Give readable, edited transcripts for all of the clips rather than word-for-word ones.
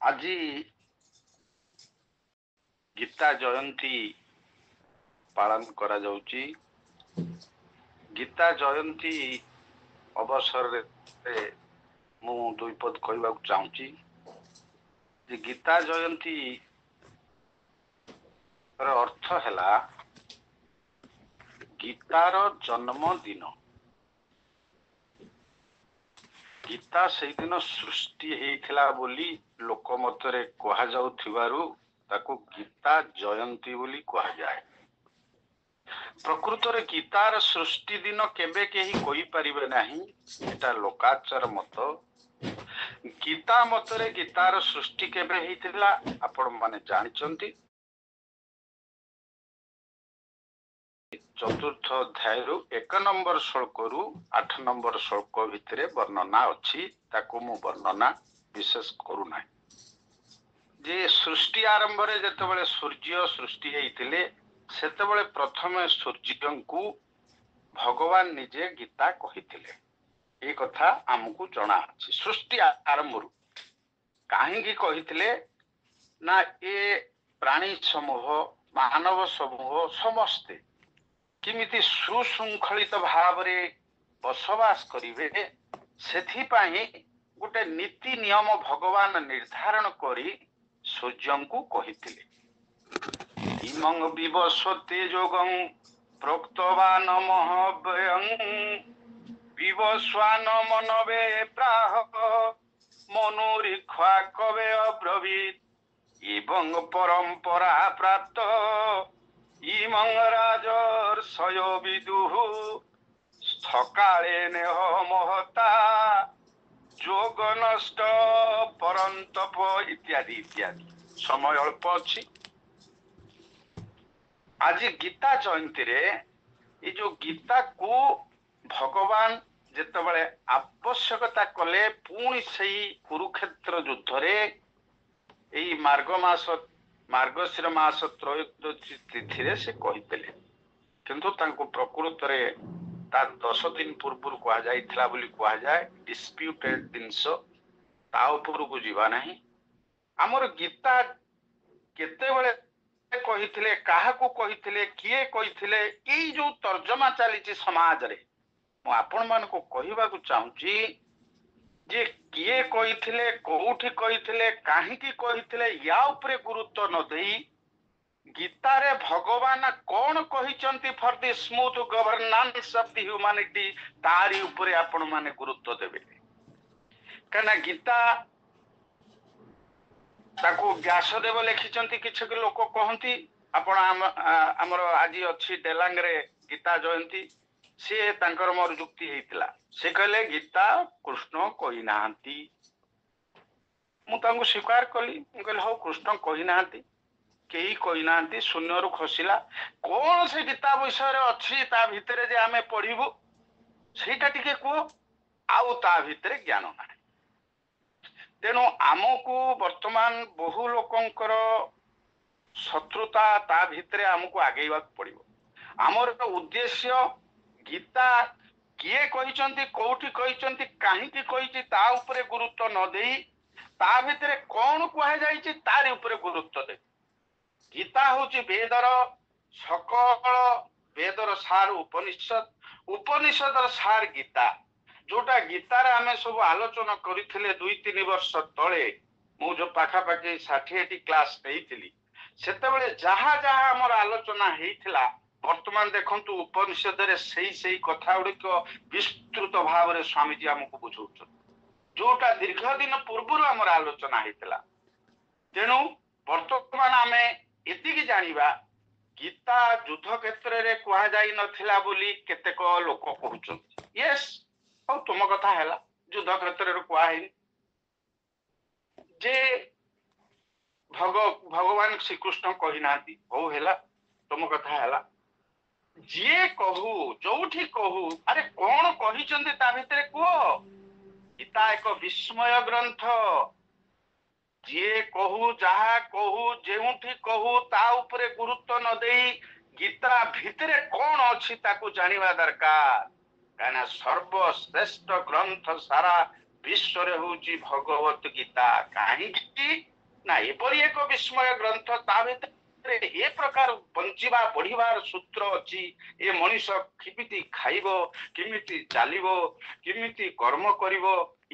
আজি गीता जयंती पालन करा जाउची। गीता जयंती अवसर रे मु दुई पद कहवा चाहूँगी। गीता जयंती अर्थ है गीतार जन्मदिन। गीता से दिन सृष्टि होता बोली लोक मतरे कहा जाउथिबारु ताकू गीता जयंती बोली कहा जाए। प्रकृत रे गीतार सृष्टि दिन केबे केही कोई परिबे नाही, एटा लोकाचार मत। गीता मतरे गीतार सृष्टि केबे हेतिला आपण माने जानिचंती। चतुर्थ अध्याय 1 नंबर श्लोक रु 8 नंबर श्लोक भितरे वर्णना अछि, ताको मु वर्णना विशेष करू ना। जे सृष्टि आरंभ रे जेतेबेले सूर्य सृष्टि हेतिले सेतेबेले प्रथमे सूर्यंकु भगवान निजे गीता कहिथिले। ए कथा हमकु जणा अछि। सृष्टि आरंभ रु काहेकि कहिथिले ना ए प्राणी समूह मानव समूह समस्ते किमिति सुशृंखलित भाव रे बसवास करिवे, सेथिपाई गोटे नीति नियम भगवान निर्धारण करी सूर्यंकु कहिथिले। इमं विवस्वते जोगं प्रोक्तवान महव्ययं विवस्वान मनवे प्राह मनुरीक्षा कवे अब्रवीत एवं परंपरा प्राप्त इमं राजर्षयो विदुः स्थकाले नेह महता जोग नष्ट परंतप इत्यादि इत्यादि। समय अल्प अछि। आज गीता जयंती रे ये जो गीता को भगवान जेतेबेले आवश्यकता कले पुणी सही कुरुक्षेत्र युद्ध रे एई मार्गशीर मास त्रयोदशी तिथि रे से कहितले, किंतु तांको प्रकृत रे ता 10 दिन पूर्व कहा जाइथिला बोली कहा जाए। डिस्प्यूटेड दिनस ता ऊपर को जीवा नहीं। हमर गीता केतेबेले कहिथिले, काहाकू कहिथिले, किए कहिथिले, एई जो तर्जमा चलीची समाज रे मु आपण मानको कहिबाकू चाहूची जे किए कहिथिले, कोउठी कहिथिले, काहेकि कहिथिले या उपरे गुरुत्व न देई गीता रे भगवान कौन कहिचंती for the smooth governance of the humanity तारी उपरे आपण माने गुरुत्व देबे। कना गीता ताको व्यासदेव लिखिचंती, किछ लोक कहंती आपण हमर आज अछि डेलांग रे गीता जयंती, से तांकर मोर जुक्ति हेतिला। से कहले गीता कृष्ण कहि नाहंती। मु तांको स्वीकार कली। मु कहले हो कृष्ण कहि नाहंती, केही कहि नाहंती, शून्य रु खसिला। कोन से गीता विषय रे अछि ता भितरे जे आमे पढिबु सेटा टिके को आउ ता भितरे ज्ञान ना। तेणु आमको वर्तमान बहु लोकंकर शत्रुता ता भितरे आमको आगेवा पड़िबो। आमर उद्देश्य गीता किए कहिचंती, कोउठी कहिचंती, काहेकि कहिची ता उपरे गुरुत्व न देई ता भितरे कोन कहा जाईची तार उपरे गुरुत्व दे। गीता होची वेदर सकल वेदर सार उपनिषद, उपनिषदर सार गीता, जोटा गीतार आमे सब आलोचना करिथिले 2-3 वर्ष तळे। मु जो पाखा पाखी 60 क्लास नेइथिली सेतेबेले जहा जहा हमर आलोचना हेइथिला, वर्तमान देखंतु उपनिषद रे सेही कथा गुड़िक विस्तृत भाव रे स्वामी जी हमको बुझौछ, जोटा दीर्घ दिन पूर्व हमर आलोचना हेइथिला। तेणु वर्तमान आमे एतिकी जानिबा गीता युद्ध क्षेत्र रे कहा जाई नथिला बोली केतेक लोक कहउछन। यस, औ तुम कथा हैला युद्ध क्षेत्र रे कहा है जे भगवान श्री कृष्ण कहि नाती। हो हैला तुम कथा हैला, जे कहू जोठी कहू, अरे कौन कहिचंदी ता भितरे को गीता एक विस्मय ग्रंथ। जे कहू जहा कहू जेउठी कहू ता उपरे गुरुत्व न देई गीता भितरे कौन अछि ताको जानिबा दरकार। काना सर्वश्रेष्ठ ग्रंथ सारा ବିଶ୍ୱରେ ହଉଛି ଭଗବତ ଗୀତା। କାହିଁକି ନା ଏପରି ଏକ ବିସ୍ମୟ ଗ୍ରନ୍ଥ, ତା ଭିତରେ ଏ ପ୍ରକାର ବଞ୍ଚିବା ବଢିବାର ସୂତ୍ର ଅଛି। ଏ ମଣିଷ କେମିତି ଖାଇବ, କେମିତି ଚାଲିବ, କେମିତି କର୍ମ କରିବ,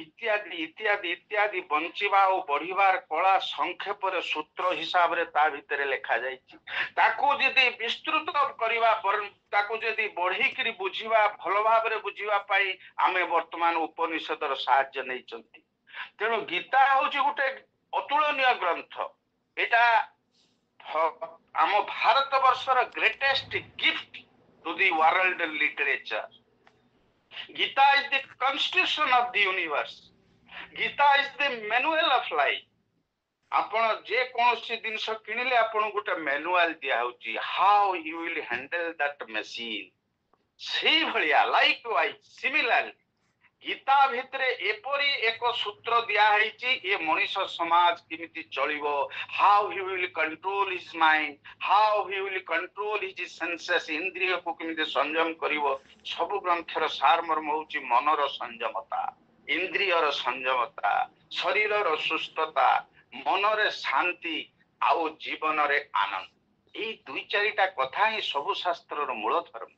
ଇତ୍ୟାଦି ଇତ୍ୟାଦି ଇତ୍ୟାଦି ବଞ୍ଚିବା ଓ ବଢିବାର କଳା ସଂକ୍ଷେପରେ ସୂତ୍ର ହିସାବରେ ତା ଭିତରେ ଲେଖା ଯାଇଛି। ତାକୁ ଯଦି ବିସ୍ତୃତ କରିବା, ତାକୁ ଯଦି ବଢେଇକିରି ବୁଝିବା, ଭଲ ଭାବରେ ବୁଝିବା ପାଇଁ ଆମେ ବର୍ତ୍ତମାନ ଉପନିଷଦର ସାହାଯ୍ୟ ନେଇଛନ୍ତି। ତେଣୁ ଗୀତା ହଉଛି ଗୋଟେ ଅତୁଳନୀୟ ଗ୍ରନ୍ଥ। ଏଇଟା ଆମ ଭାରତ ବର୍ଷର greatest gift to the world literature. Gita is the constitution of the universe. Gita is the manual of life. ଆପଣ ଯେ କୌଣସି ଜିନିଷ କିଣିଲେ ଆପଣଙ୍କୁ ଗୋଟେ ମ୍ୟାନୁଆଲ ଦିଆହଉଛି, how you will handle that machine. ସେଇଭଳିଆ ଲାଇକ୍ ୱାଇଜ ସିମିଲାରଲି ଗୀତା ଭିତରେ ଏପରି ଏକ ସୂତ୍ର ଦିଆହେଇଛି, ଏ ମଣିଷ ସମାଜ କେମିତି ଚଳିବ, how he will control his mind, how he will control his senses, ଇନ୍ଦ୍ରିୟକୁ କେମିତି ସଂଯମ କରିବ। ସବୁ ଗ୍ରନ୍ଥର ସାରମର୍ମ ହଉଛି ମନର ସଂଯମତା, ଇନ୍ଦ୍ରିୟର ସଂଯମତା, ଶରୀରର ସୁସ୍ଥତା, ମନରେ ଶାନ୍ତି ଆଉ ଜୀବନରେ ଆନନ୍ଦ। ଏଇ ଦୁଇ ଚାରିଟା କଥା ହିଁ ସବୁ ଶାସ୍ତ୍ରର ମୂଳ ଧର୍ମ।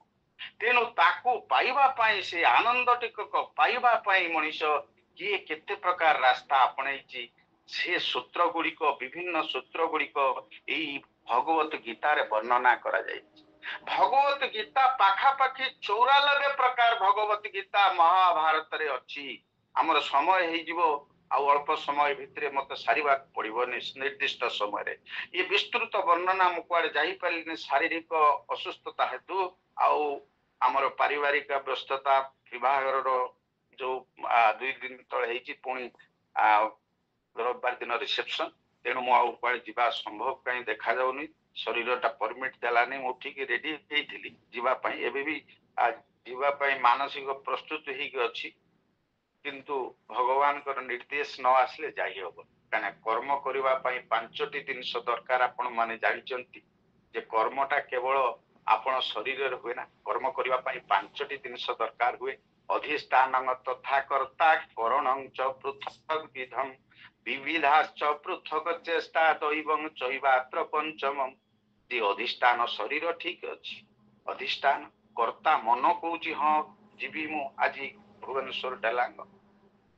ତେଣୁ ତାକୁ ପାଇବା ପାଇଁ, ସେ ଆନନ୍ଦ ଟିକକ ପାଇବା ପାଇଁ ମଣିଷ କିଏ କେତେ ପ୍ରକାର ରାସ୍ତା ଆପଣେଇଛି। ସେ ସୂତ୍ର ଗୁଡିକ, ବିଭିନ୍ନ ସୂତ୍ର ଗୁଡିକ ଏଇ ଭଗବତ ଗୀତାରେ ବର୍ଣ୍ଣନା କରାଯାଇଛି। ଭଗବତ ଗୀତା ପାଖାପାଖି 94 ପ୍ରକାର ଭଗବତ ଗୀତା ମହାଭାରତରେ ଅଛି। ଆମର ସମୟ ହେଇଯିବ, ଆଉ ଅଳ୍ପ ସମୟ ଭିତରେ ମତେ ସାରିବାକୁ ପଡିବ ନିର୍ଦ୍ଦିଷ୍ଟ ସମୟରେ। ଏ ବିସ୍ତୃତ ବର୍ଣ୍ଣନା ମୁଁ କୁଆଡେ ଯାଇପାରିଲିନି ଶାରୀରିକ ଅସୁସ୍ଥତା ହେତୁ, ଆଉ ଆମର ପାରିବାରିକ ବ୍ୟସ୍ତତା, ବିବାହର ଯୋଉ 2 ଦିନ ତଳେ ହେଇଛି, ପୁଣି ରବିବାର ଦିନ ରିସେପସନ। ତେଣୁ ମୁଁ ଆଉ କୁଆଡେ ଯିବା ସମ୍ଭବ କାହିଁ ଦେଖାଯାଉନି, ଶରୀରଟା ପରମିଟ ଦେଲାନି। ମୁଁ ଠିକ ରେଡି ହେଇଥିଲି ଯିବା ପାଇଁ, ଏବେ ବି ଯିବା ପାଇଁ ମାନସିକ ପ୍ରସ୍ତୁତି ହେଇକି ଅଛି, କିନ୍ତୁ ଭଗବାନଙ୍କର ନିର୍ଦ୍ଦେଶ ନ ଆସିଲେ ଯାଇ ହବ। କାହିଁକିନା କର୍ମ କରିବା ପାଇଁ 5ଟି ଜିନିଷ ଦରକାର। ଆପଣ ମାନେ ଜାଣିଛନ୍ତି ଯେ କର୍ମଟା କେବଳ ଆପଣ ଶରୀରରେ ହୁଏ ନା, କର୍ମ କରିବା ପାଇଁ 5ଟି ଜିନିଷ ଦରକାର ହୁଏ। ଅଧିଷ୍ଠାନ ତଥା କର୍ତ୍ତା, କरणं च ପୃଥକ ବିଧମ୍, ବିବିଧାଶ୍ଚ ପୃଥକ ଚେଷ୍ଟା, ଦୈବଂ ଚୈବାତ୍ର ପଞ୍ଚମମ୍। ଯେ ଅଧିଷ୍ଠାନ ଶରୀର ଠିକ ଅଛି, ଅଧିଷ୍ଠାନ କର୍ତ୍ତା ମନ କହୁଛି ହଁ ଯିବି ମୁଁ ଆଜି ଭୁବନେଶ୍ୱର ଡେଲାଙ୍ଗ,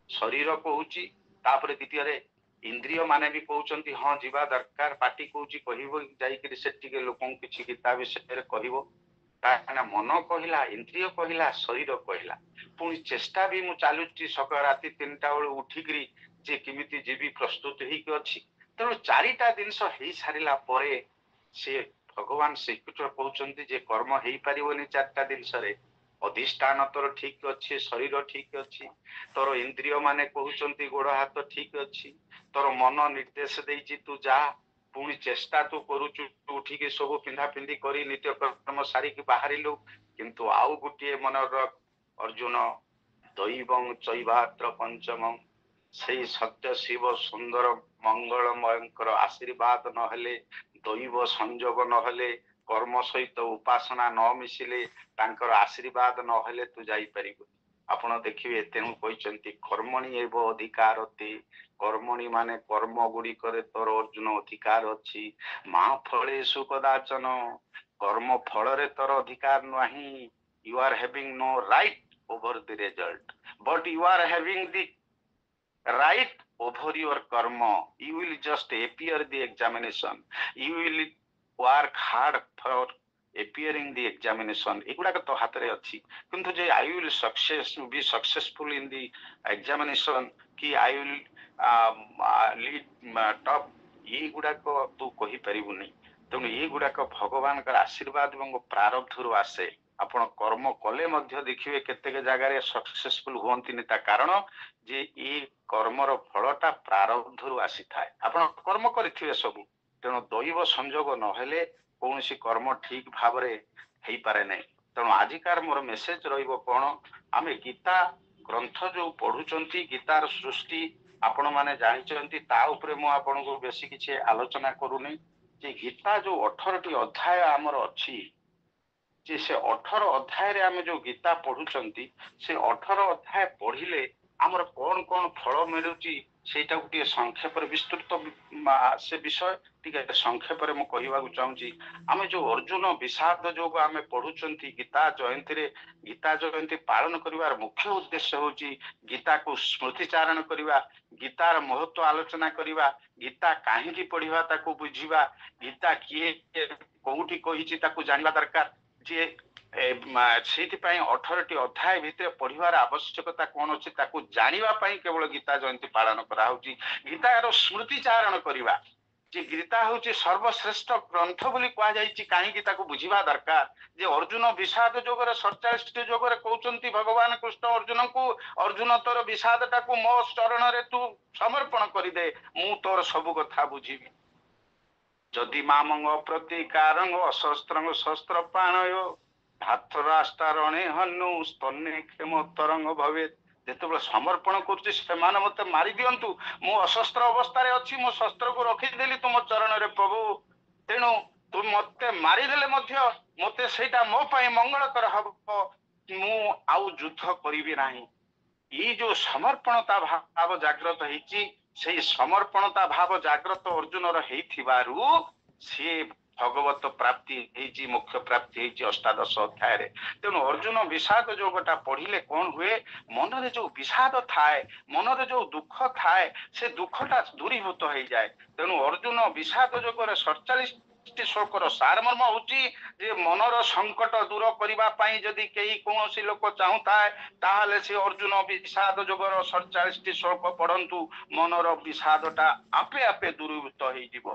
ଶରୀର କହୁଛି। ତାପରେ ଦ୍ୱିତୀୟରେ ଇନ୍ଦ୍ରିୟ ମାନେ ବି କହୁଛନ୍ତି ହଁ ଯିବା ଦରକାର, ପାଟି କହୁଛି କହିବ ଯାଇକିରି ସେଠିକି ଲୋକଙ୍କୁ କିଛି ଗୀତା ବିଷୟରେ କହିବ। କାହିଁକିନା ମନ କହିଲା, ଇନ୍ଦ୍ରିୟ କହିଲା, ଶରୀର କହିଲା। ପୁଣି ଚେଷ୍ଟା ବି ମୁଁ ଚାଲୁଛି ସକାଳ ରାତି 3ଟା ବେଳୁ ଉଠିକିରି ଯେ କେମିତି ଯିବି, ପ୍ରସ୍ତୁତ ହେଇକି ଅଛି। ତେଣୁ 4ଟା ଜିନିଷ ହେଇସାରିଲା ପରେ ସେ ଭଗବାନ ଶ୍ରୀକୃଷ୍ଣ କହୁଛନ୍ତି ଯେ କର୍ମ ହେଇପାରିବନି 4ଟା ଜିନିଷରେ। ଅଧିଷ୍ଠାନ ତୋର ଠିକ ଅଛି, ଶରୀର ଠିକ ଅଛି, ତୋର ଇନ୍ଦ୍ରିୟ ମାନେ କହୁଛନ୍ତି ଗୋଡ ହାତ ଠିକ ଅଛି, ତୋର ମନ ନିର୍ଦ୍ଦେଶ ଦେଇଛି ତୁ ଯା, ପୁଣି ଚେଷ୍ଟା ତୁ କରୁଛୁ, ଉଠିକି ସବୁ ପିନ୍ଧା ପିନ୍ଧି କରି ନିତ୍ୟ କର୍ମ ସାରିକି ବାହାରିଲୁ। କିନ୍ତୁ ଆଉ ଗୋଟିଏ ମନର ଅର୍ଜୁନ, ଦୈବଂ ଚୈବାତ୍ର ପଞ୍ଚମଂ, ସେଇ ସତ୍ୟ ଶିବ ସୁନ୍ଦର ମଙ୍ଗଳମୟଙ୍କର ଆଶୀର୍ବାଦ ନହେଲେ, ଦୈବ ସଂଯୋଗ ନହେଲେ, କର୍ମ ସହିତ ଉପାସନା ନ ମିଶିଲେ, ତାଙ୍କର ଆଶୀର୍ବାଦ ନହେଲେ ତୁ ଯାଇପାରିବୁ। ଆପଣ ଦେଖିବେ, ତେଣୁ କହିଛନ୍ତି କର୍ମଣି ଏବ ଅଧିକାରତେ, କର୍ମଣି ମାନେ କର୍ମ ଗୁଡିକରେ ତୋର ଅର୍ଜୁନ ଅଧିକାର ଅଛି। ମା ଫଳେଷୁ କଦାଚନ, କର୍ମ ଫଳରେ ତୋର ଅଧିକାର ନାହିଁ। You are having no right over the result, but you are having the right over your karma. You will just appear the examination, you will work hard for appearing the examination. ଏଗୁଡାକ ତ ହାତରେ ଅଛି, କିନ୍ତୁ ଯେ I will be successful in the examination, କି I will lead top, ଏଗୁଡାକ ତୁ କହିପାରିବୁନି। ତେଣୁ ଏଗୁଡାକ ଭଗବାନଙ୍କର ଆଶୀର୍ବାଦ ଏବଂ ପ୍ରାରବ୍ଧରୁ ଆସେ। ଆପଣ କର୍ମ କଲେ ମଧ୍ୟ ଦେଖିବେ କେତେକ ଜାଗାରେ ସକ୍ସେସଫୁଲ ହୁଅନ୍ତିନି। ତା କାରଣ ଯେ ଏ କର୍ମର ଫଳଟା ପ୍ରାରବ୍ଧରୁ ଆସିଥାଏ। ଆପଣ କର୍ମ କରିଥିବେ ସବୁ, ତେଣୁ ଦୈବ ସଂଯୋଗ ନହେଲେ କୌଣସି କର୍ମ ଠିକ ଭାବରେ ହେଇପାରେ ନାହିଁ। ତେଣୁ ଆଜିକାର ମୋର ମେସେଜ ରହିବ କଣ, ଆମେ ଗୀତା ଗ୍ରନ୍ଥ ଯୋଉ ପଢୁଛନ୍ତି, ଗୀତାର ସୃଷ୍ଟି ଆପଣ ମାନେ ଜାଣିଛନ୍ତି, ତା ଉପରେ ମୁଁ ଆପଣଙ୍କୁ ବେଶୀ କିଛି ଆଲୋଚନା କରୁନି। ଯେ ଗୀତା ଯୋଉ 18ଟି ଅଧ୍ୟାୟ ଆମର ଅଛି, ଯେ ସେ 18 ଅଧ୍ୟାୟରେ ଆମେ ଯୋଉ ଗୀତା ପଢୁଛନ୍ତି, ସେ 18 ଅଧ୍ୟାୟ ପଢିଲେ ଆମର କଣ କଣ ଫଳ ମିଳୁଛି ସେଇଟା ଗୋଟିଏ ସଂକ୍ଷେପରେ ବିସ୍ତୃତ ସେ ବିଷୟ ଟିକେ ସଂକ୍ଷେପରେ ମୁଁ କହିବାକୁ ଚାହୁଁଛି। ଆମେ ଯୋଉ ଅର୍ଜୁନ ବିଷାଦ ଯୋଗ ଆମେ ପଢୁଛନ୍ତି ଗୀତା ଜୟନ୍ତୀରେ, ଗୀତା ଜୟନ୍ତୀ ପାଳନ କରିବାର ମୁଖ୍ୟ ଉଦ୍ଦେଶ୍ୟ ହଉଛି ଗୀତାକୁ ସ୍ମୃତିଚାରଣ କରିବା, ଗୀତାର ମହତ୍ଵ ଆଲୋଚନା କରିବା, ଗୀତା କାହିଁକି ପଢିବା ତାକୁ ବୁଝିବା, ଗୀତା କିଏ କୋଉଠି କହିଛି ତାକୁ ଜାଣିବା ଦରକାର। ଯିଏ ସେଇଥିପାଇଁ 18ଟି ଅଧ୍ୟାୟ ଭିତରେ ପଢିବାର ଆବଶ୍ୟକତା କଣ ଅଛି ତାକୁ ଜାଣିବା ପାଇଁ କେବଳ ଗୀତା ଜୟନ୍ତୀ ପାଳନ କରାହଉଛି। ଗୀତାର ସ୍ମୃତିଚାରଣ କରିବା, ଯେ ଗୀତା ହଉଛି ସର୍ବଶ୍ରେଷ୍ଠ ଗ୍ରନ୍ଥ ବୋଲି କୁହାଯାଇଛି, କାହିଁକି ତାକୁ ବୁଝିବା ଦରକାର। ଯେ ଅର୍ଜୁନ ବିଷାଦ ଯୋଗରେ 47ଟି ଯୋଗରେ କହୁଛନ୍ତି ଭଗବାନ କୃଷ୍ଣ ଅର୍ଜୁନଙ୍କୁ, ଅର୍ଜୁନ ତୋର ବିଷାଦଟାକୁ ମୋ ଚରଣରେ ତୁ ସମର୍ପଣ କରିଦେ, ମୁଁ ତୋର ସବୁ କଥା ବୁଝିବି। ଯଦି ମାମଙ୍ଗ ପ୍ରତିକାରଙ୍ଗ ଅଶସ୍ତ୍ରଙ୍ଗ ଶସ୍ତ୍ର ପାଣୟ ହାତ ରାସ୍ତା ରଣେ ହନୁ ସ୍ତନେ କ୍ଷମ ତରଙ୍ଗ ଭବେ। ଯେତେବେଳେ ସମର୍ପଣ କରୁଛି ସେମାନେ ମତେ ମାରି ଦିଅନ୍ତୁ, ମୁଁ ଅଶସ୍ତ୍ର ଅବସ୍ଥାରେ ଅଛି, ମୁଁ ଶସ୍ତ୍ରକୁ ରଖିଦେଲି ତୁମ ଚରଣରେ ପ୍ରଭୁ, ତେଣୁ ତୁ ମତେ ମାରିଦେଲେ ମଧ୍ୟ ମତେ ସେଇଟା ମୋ ପାଇଁ ମଙ୍ଗଳକର ହବ, ମୁଁ ଆଉ ଯୁଦ୍ଧ କରିବି ନାହିଁ। ଏଇ ଯୋଉ ସମର୍ପଣତା ଭାବ ଜାଗ୍ରତ ହେଇଛି, ସେଇ ସମର୍ପଣତା ଭାବ ଜାଗ୍ରତ ଅର୍ଜୁନର ହେଇଥିବାରୁ ସିଏ ଭଗବତ ପ୍ରାପ୍ତି ହେଇଛି, ମୋକ୍ଷ ପ୍ରାପ୍ତି ହେଇଛି 18 ଅଧ୍ୟାୟରେ। ତେଣୁ ଅର୍ଜୁନ ବିଷାଦ ଯୋଗଟା ପଢିଲେ କଣ ହୁଏ, ମନରେ ଯୋଉ ବିଷାଦ ଥାଏ, ମନରେ ଯୋଉ ଦୁଃଖ ଥାଏ, ସେ ଦୁଃଖଟା ଦୂରୀଭୂତ ହେଇଯାଏ। ତେଣୁ ଅର୍ଜୁନ ବିଷାଦ ଯୋଗରେ 47ଟି ଶ୍ଲୋକର ସାରମର୍ମ ହଉଛି ଯେ ମନର ସଙ୍କଟ ଦୂର କରିବା ପାଇଁ ଯଦି କେହି କୌଣସି ଲୋକ ଚାହୁଁଥାଏ ତାହେଲେ ସେ ଅର୍ଜୁନ ବିଷାଦ ଯୋଗର 47ଟି ଶ୍ଲୋକ ପଢନ୍ତୁ, ମନର ବିଷାଦଟା ଆପେ ଆପେ ଦୂରୀଭୂତ ହେଇଯିବ।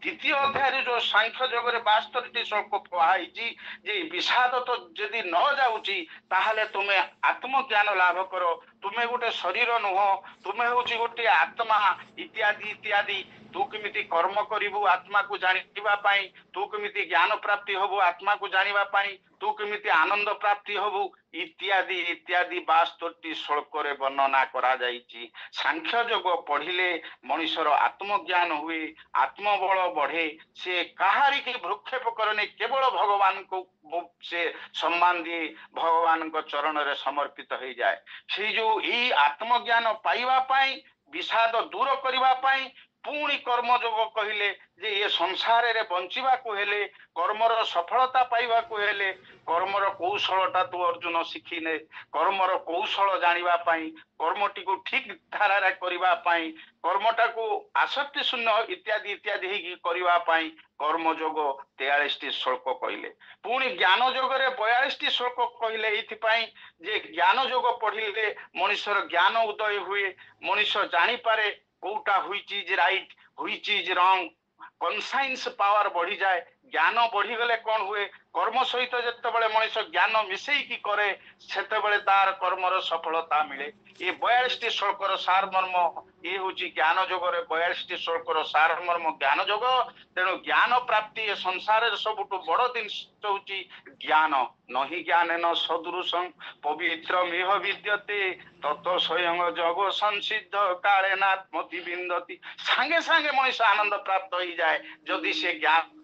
ଦ୍ୱିତୀୟ ଅଧ୍ୟାୟରେ ଯୋଉ ସାଂଖ୍ୟ ଯୋଗରେ 72ଟି ଶ୍ଲୋକ କୁହାଯାଇଛି ଯେ ବିଷାଦ ତ ଯଦି ନ ଯାଉଛି ତାହେଲେ ତୁମେ ଆତ୍ମଜ୍ଞାନ ଲାଭ କର, ତୁମେ ଗୋଟେ ଶରୀର ନୁହଁ, ତୁମେ ହଉଛି ଗୋଟେ ଆତ୍ମା, ଇତ୍ୟାଦି ଇତ୍ୟାଦି। ତୁ କେମିତି କର୍ମ କରିବୁ ଆତ୍ମାକୁ ଜାଣିବା ପାଇଁ, ତୁ କେମିତି ଜ୍ଞାନ ପ୍ରାପ୍ତି ହବୁ ଆତ୍ମାକୁ ଜାଣିବା ପାଇଁ, ତୁ କେମିତି ଆନନ୍ଦ ପ୍ରାପ୍ତି ହବୁ, ଇତ୍ୟାଦି ଇତ୍ୟାଦି 72ଟି ଶ୍ଲୋକରେ ବର୍ଣ୍ଣନା କରାଯାଇଛି। ସାଂଖ୍ୟ ଯୋଗ ପଢିଲେ ମଣିଷର ଆତ୍ମଜ୍ଞାନ ହୁଏ, ଆତ୍ମବଳ ବଢେ, ସେ କାହାରିକି ଭ୍ରୂକ୍ଷେପ କରେନି, କେବଳ ଭଗବାନଙ୍କୁ ସେ ସମ୍ମାନ ଦିଏ, ଭଗବାନଙ୍କ ଚରଣରେ ସମର୍ପିତ ହେଇଯାଏ। ସେଇ ଯୋଉ ଏଇ ଆତ୍ମଜ୍ଞାନ ପାଇବା ପାଇଁ, ବିଷାଦ ଦୂର କରିବା ପାଇଁ ପୁଣି କର୍ମଯୋଗ କହିଲେ ଯେ ଏ ସଂସାରରେ ବଞ୍ଚିବାକୁ ହେଲେ, କର୍ମର ସଫଳତା ପାଇବାକୁ ହେଲେ କର୍ମର କୌଶଳଟା ତୁ ଅର୍ଜୁନ ଶିଖିନେ। କର୍ମର କୌଶଳ ଜାଣିବା ପାଇଁ, କର୍ମଟିକୁ ଠିକ ଧାରାରେ କରିବା ପାଇଁ, କର୍ମଟାକୁ ଆସକ୍ତି ଶୂନ୍ୟ ଇତ୍ୟାଦି ଇତ୍ୟାଦି ହେଇକି କରିବା ପାଇଁ କର୍ମଯୋଗ 43ଟି ଶ୍ଲୋକ କହିଲେ। ପୁଣି ଜ୍ଞାନ ଯୋଗରେ 42ଟି ଶ୍ଲୋକ କହିଲେ, ଏଇଥିପାଇଁ ଯେ ଜ୍ଞାନ ଯୋଗ ପଢିଲେ ମଣିଷର ଜ୍ଞାନ ଉଦୟ ହୁଏ, ମଣିଷ ଜାଣିପାରେ କୋଉଟା ହୁଇଚି ଇଜ ରାଇଟ, ହୁଇଚି ଇଜ ରଙ୍ଗ, କନସାଇନ୍ସ ପାୱାର ବଢିଯାଏ। ଜ୍ଞାନ ବଢିଗଲେ କଣ ହୁଏ, କର୍ମ ସହିତ ଯେତେବେଳେ ମଣିଷ ଜ୍ଞାନ ମିଶେଇକି କରେ ସେତେବେଳେ ତାର କର୍ମର ସଫଳତା ମିଳେ। ଏ 42ଟି ଶ୍ଲୋକର ସାରମର୍ମ ଇଏ ହଉଛି ଜ୍ଞାନ ଯୋଗରେ 42ଟି ଶ୍ଲୋକର ସାରମର୍ମ ଜ୍ଞାନ ଯୋଗ। ତେଣୁ ଜ୍ଞାନ ପ୍ରାପ୍ତି ଏ ସଂସାରରେ ସବୁଠୁ ବଡ ଜିନିଷ ହଉଛି ଜ୍ଞାନ। ନହି ଜ୍ଞାନେନ ସଦୃଶଂ ପବିତ୍ରମିହ ବିଦ୍ୟତେ ତତ ସ୍ୱୟଂ ଜଗ ସଂସିଦ୍ଧ କାଳେ ନାତ୍ମତି ବିନ୍ଦତି। ସାଙ୍ଗେ ସାଙ୍ଗେ ମଣିଷ ଆନନ୍ଦ ପ୍ରାପ୍ତ ହେଇଯାଏ ଯଦି ସେ ଜ୍ଞାନ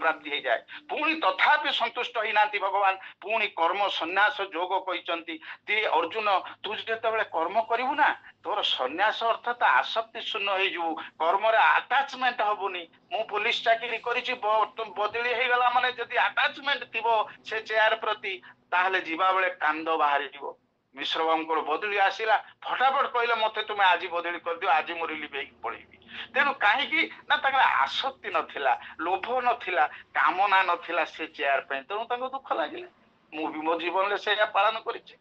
ପ୍ରାପ୍ତି ହେଇଯାଏ। ପୁଣି ତଥାପି ସନ୍ତୁଷ୍ଟ ହେଇନାହାନ୍ତି ଭଗବାନ, ପୁଣି କର୍ମ ସନ୍ନ୍ୟାସ ଯୋଗ କହିଛନ୍ତି। ଅର୍ଜୁନ ତୁ ଯେତେବେଳେ କର୍ମ କରିବୁ ନା, ତୋର ସନ୍ନ୍ୟାସ ଅର୍ଥାତ ଆସକ୍ତି ଶୂନ୍ୟ ହେଇଯିବୁ, କର୍ମରେ ଆଟାଚମେଣ୍ଟ ହବୁନି। ମୁଁ ପୋଲିସ ଚାକିରି କରିଛି, ବଦଳି ହେଇଗଲା ମାନେ ଯଦି ଆଟାଚମେଣ୍ଟ ଥିବ ସେ ଚେୟାର ପ୍ରତି, ତାହେଲେ ଯିବା ବେଳେ କାନ୍ଦ ବାହାରିଯିବ। ମିଶ୍ର ବାବୁଙ୍କର ବଦଳି ଆସିଲା, ଫଟାଫଟ କହିଲେ ମତେ ତୁମେ ଆଜି ବଦଳି କରିଦିଅ, ଆଜି ମୁଁ ରିଲିଫ ହେଇକି ପଳେଇବି। ତେଣୁ କାହିଁକି ନା ତାଙ୍କର ଆସକ୍ତି ନଥିଲା, ଲୋଭ ନଥିଲା, କାମନା ନଥିଲା ସେ ଚେୟାର ପାଇଁ, ତେଣୁ ତାଙ୍କୁ ଦୁଃଖ ଲାଗିଲା। ମୁଁ ବି ମୋ ଜୀବନରେ ସେଇଆ ପାଳନ କରିଛି।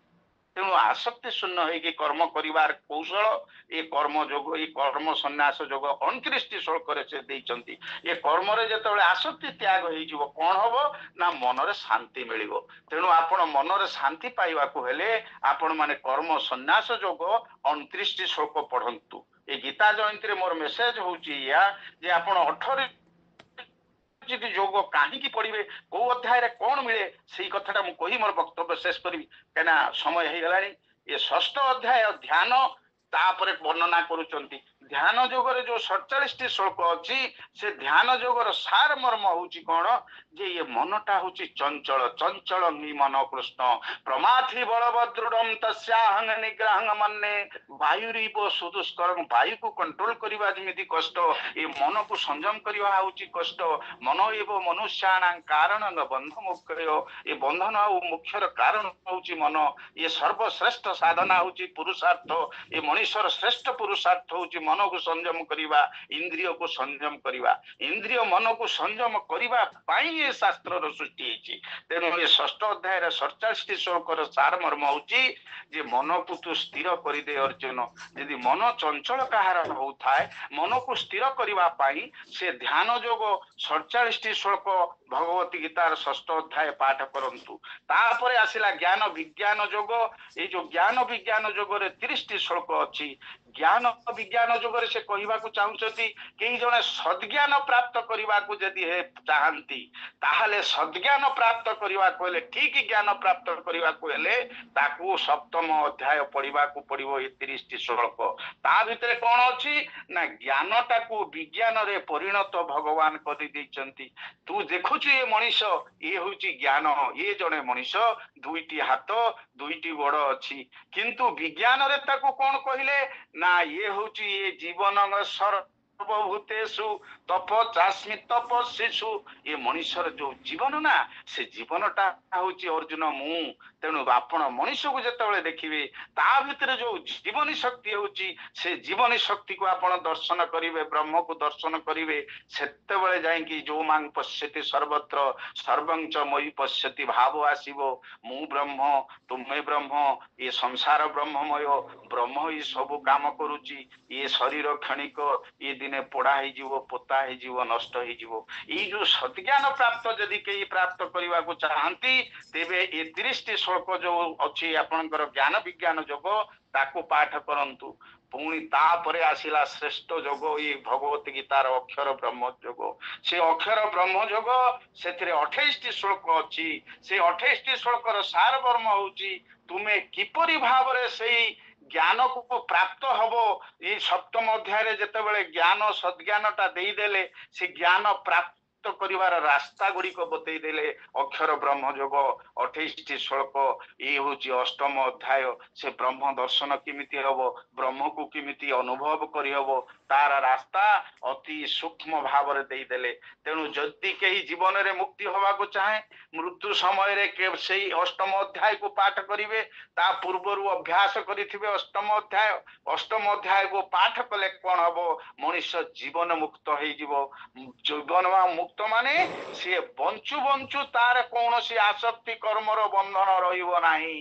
ତେଣୁ ଆସକ୍ତି ଶୂନ୍ୟ ହେଇକି କର୍ମ କରିବାର କୌଶଳ ଏ କର୍ମ ଯୋଗ, ଏ କର୍ମ ସନ୍ନ୍ୟାସ ଯୋଗ 29ଟି ଶ୍ଲୋକରେ ସେ ଦେଇଛନ୍ତି। ଏ କର୍ମରେ ଯେତେବେଳେ ଆସକ୍ତି ତ୍ୟାଗ ହେଇଯିବ କଣ ହବ ନା ମନରେ ଶାନ୍ତି ମିଳିବ। ତେଣୁ ଆପଣ ମନରେ ଶାନ୍ତି ପାଇବାକୁ ହେଲେ ଆପଣ ମାନେ କର୍ମ ସନ୍ନ୍ୟାସ ଯୋଗ 29ଟି ଶ୍ଲୋକ ପଢନ୍ତୁ। ଏ ଗୀତା ଜୟନ୍ତୀରେ ମୋର ମେସେଜ ହଉଛି ଏଇଆ ଯେ ଆପଣ 18 ଯୋଗ କାହିଁକି ପଢିବେ, କୋଉ ଅଧ୍ୟାୟରେ କଣ ମିଳେ, ସେଇ କଥାଟା ମୁଁ କହି ମୋର ବକ୍ତବ୍ୟ ଶେଷ କରିବି, କାହିଁକିନା ସମୟ ହେଇଗଲାଣି। ଏ 6ଠ ଅଧ୍ୟାୟ ଧ୍ୟାନ, ତାପରେ ବର୍ଣ୍ଣନା କରୁଛନ୍ତି ଧ୍ୟାନ ଯୋଗରେ ଯୋଉ 47ଟି ଶ୍ଲୋକ ଅଛି ସେ ଧ୍ୟାନ ଯୋଗର ସାର ମର୍ମ ହଉଛି କଣ ଯେ ଏ ମନଟା ହଉଛି ଚଞ୍ଚଳ ଚଞ୍ଚଳ ମନ କୃଷ୍ଣ ପ୍ରମାଥି ବଳଭଦ୍ରୁଡମ ତସ୍ୟାହଂ ନିଗ୍ରହଂ ମନ୍ନେ ବାୟୁରିବ ସୁଦୁଷ୍କରମ ବାୟୁକୁ କଣ୍ଟ୍ରୋଲ କରିବା ଯେମିତି କଷ୍ଟ ଏ ମନକୁ ସଂଯମ କରିବା ହଉଛି କଷ୍ଟ ମନ ଏବ ମନୁଷ୍ୟାଣାଂ କାରଣ ବନ୍ଧ ମୁଖ୍ୟ ଏ ବନ୍ଧନ ଆଉ ମୁଖ୍ୟର କାରଣ ହଉଛି ମନ ଏ ସର୍ବଶ୍ରେଷ୍ଠ ସାଧନା ହଉଛି ପୁରୁଷାର୍ଥ ଏ ମଣିଷର ଶ୍ରେଷ୍ଠ ପୁରୁଷାର୍ଥ ହଉଛି ମନକୁ ସଂଯମ କରିବା ଇନ୍ଦ୍ରିୟକୁ ସଂଯମ କରିବା ଇନ୍ଦ୍ରିୟ ମନକୁ ସଂଯମ କରିବା ପାଇଁ ଏ ଶାସ୍ତ୍ରର ସୃଷ୍ଟି ହେଇଛି ତେଣୁ ଏ 6ଠ ଅଧ୍ୟାୟରେ 47ଟି ଶ୍ଲୋକର ସାରମର୍ମ ହଉଛି ଯେ ମନକୁ ତୁ ସ୍ଥିର କରିଦେ ଅର୍ଜୁନ ଯଦି ମନ ଚଞ୍ଚଳ କାହାର ହଉଥାଏ ମନକୁ ସ୍ଥିର କରିବା ପାଇଁ ସେ ଧ୍ୟାନ ଯୋଗ 47ଟି ଶ୍ଲୋକ ଭଗବତୀ ଗୀତାର 6ଠ ଅଧ୍ୟାୟ ପାଠ କରନ୍ତୁ ତାପରେ ଆସିଲା ଜ୍ଞାନ ବିଜ୍ଞାନ ଯୋଗ ଏଇ ଯୋଉ ଜ୍ଞାନ ବିଜ୍ଞାନ ଯୋଗରେ 30ଟି ଶ୍ଲୋକ ଅଛି ଜ୍ଞାନ ବିଜ୍ଞାନ ଯୋଗରେ ସେ କହିବାକୁ ଚାହୁଁଛନ୍ତି କେହି ଜଣେ ସଦ୍ଜ୍ଞାନ ପ୍ରାପ୍ତ କରିବାକୁ ଯଦି ଚାହାନ୍ତି ତାହେଲେ ସଦ୍ଜ୍ଞାନ ପ୍ରାପ୍ତ କରିବାକୁ ହେଲେ ଠିକ ଜ୍ଞାନ ପ୍ରାପ୍ତ କରିବାକୁ ହେଲେ ତାକୁ 7ମ ଅଧ୍ୟାୟ ପଢିବାକୁ ପଡିବ ଏ 30ଟି ଶ୍ଲୋକ ତା ଭିତରେ କଣ ଅଛି ନା ଜ୍ଞାନଟାକୁ ବିଜ୍ଞାନରେ ପରିଣତ ଭଗବାନ କରିଦେଇଛନ୍ତି ତୁ ଦେଖୁଛୁ ଏ ମଣିଷ ଇଏ ହଉଛି ଜ୍ଞାନ ଇଏ ଜଣେ ମଣିଷ 2ଟି ହାତ 2ଟି ଗୋଡ ଅଛି କିନ୍ତୁ ବିଜ୍ଞାନରେ ତାକୁ କଣ କହିଲେ ନା ଇଏ ହଉଛି ଏ ଜୀବନ ସର୍ବଭୂତେଷୁ ତପଚାସ୍ମି ତପସ୍ୱିଷୁ ଏ ମଣିଷର ଯୋଉ ଜୀବନ ନା ସେ ଜୀବନଟା ହଉଛି ଅର୍ଜୁନ ମୁଁ ତେଣୁ ଆପଣ ମଣିଷକୁ ଯେତେବେଳେ ଦେଖିବେ ତା ଭିତରେ ଯୋଉ ଜୀବନୀ ଶକ୍ତି ହଉଛି ସେ ଜୀବନୀ ଶକ୍ତିକୁ ଆପଣ ଦର୍ଶନ କରିବେ ବ୍ରହ୍ମକୁ ଦର୍ଶନ କରିବେ ସେତେବେଳେ ଯାଇକି ଯୋଉ ମାଂ ପଶ୍ୟତି ସର୍ବତ୍ର ସର୍ବଞ୍ଚ ମୟି ପଶ୍ୟତି ଭାବ ଆସିବ ମୁଁ ବ୍ରହ୍ମ ତୁମେ ବ୍ରହ୍ମ ଏ ସଂସାର ବ୍ରହ୍ମମୟ ବ୍ରହ୍ମ ହିଁ ସବୁ କାମ କରୁଛି ଏ ଶରୀର କ୍ଷଣିକ ଏ ଦିନେ ପୋଡା ହେଇଯିବ ପୋତା ହେଇଯିବ ନଷ୍ଟ ହେଇଯିବ ଏଇ ଯୋଉ ସଦ୍ଜ୍ଞାନ ପ୍ରାପ୍ତ ଯଦି କେହି ପ୍ରାପ୍ତ କରିବାକୁ ଚାହାନ୍ତି ତେବେ ଏ 30ଟି ଶ୍ଲୋକ ଯୋଉ ଅଛି ଆପଣଙ୍କର ଜ୍ଞାନ ବିଜ୍ଞାନ ଯୋଗ ତାକୁ ପାଠ କରନ୍ତୁ ପୁଣି ତାପରେ ଆସିଲା ଶ୍ରେଷ୍ଠ ଯୋଗ ଏଇ ଭଗବତୀ ଗୀତାର ଅକ୍ଷର ବ୍ରହ୍ମ ଯୋଗ ସେ ଅକ୍ଷର ବ୍ରହ୍ମ ଯୋଗ ସେଥିରେ 28ଟି ଶ୍ଲୋକ ଅଛି ସେ 28ଟି ଶ୍ଲୋକର ସାରମର୍ମ ହଉଛି ତୁମେ କିପରି ଭାବରେ ସେଇ ଜ୍ଞାନକୁ ପ୍ରାପ୍ତ ହବ ଏଇ 7ମ ଅଧ୍ୟାୟରେ ଯେତେବେଳେ ଜ୍ଞାନ ସଦ୍ଜ୍ଞାନଟା ଦେଇଦେଲେ ସେ ଜ୍ଞାନ ପ୍ରାପ୍ତ କରିବାର ରାସ୍ତା ଗୁଡିକ ବତେଇ ଦେଲେ ଅକ୍ଷର ବ୍ରହ୍ମ ଯୋଗ 28ଟି ଶ୍ଲୋକ ଇଏ ହଉଛି 8ମ ଅଧ୍ୟାୟ ସେ ବ୍ରହ୍ମ ଦର୍ଶନ କେମିତି ହବ ବ୍ରହ୍ମକୁ କେମିତି ଅନୁଭବ କରିହବ ତାର ରାସ୍ତା ଅତି ସୂକ୍ଷ୍ମ ଭାବରେ ଦେଇଦେଲେ ତେଣୁ ଯଦି କେହି ଜୀବନରେ ମୁକ୍ତି ହବାକୁ ଚାହେଁ ମୃତ୍ୟୁ ସମୟରେ ସେଇ 8ମ ଅଧ୍ୟାୟକୁ ପାଠ କରିବେ ତା ପୂର୍ବରୁ ଅଭ୍ୟାସ କରିଥିବେ 8ମ ଅଧ୍ୟାୟକୁ ପାଠ କଲେ କଣ ହବ ମଣିଷ ଜୀବନ ମୁକ୍ତ ହେଇଯିବ ଜୀବନ ମୁକ୍ତ ମାନେ ସିଏ ବଞ୍ଚୁ ବଞ୍ଚୁ ତାର କୌଣସି ଆସକ୍ତି କର୍ମର ବନ୍ଧନ ରହିବ ନାହିଁ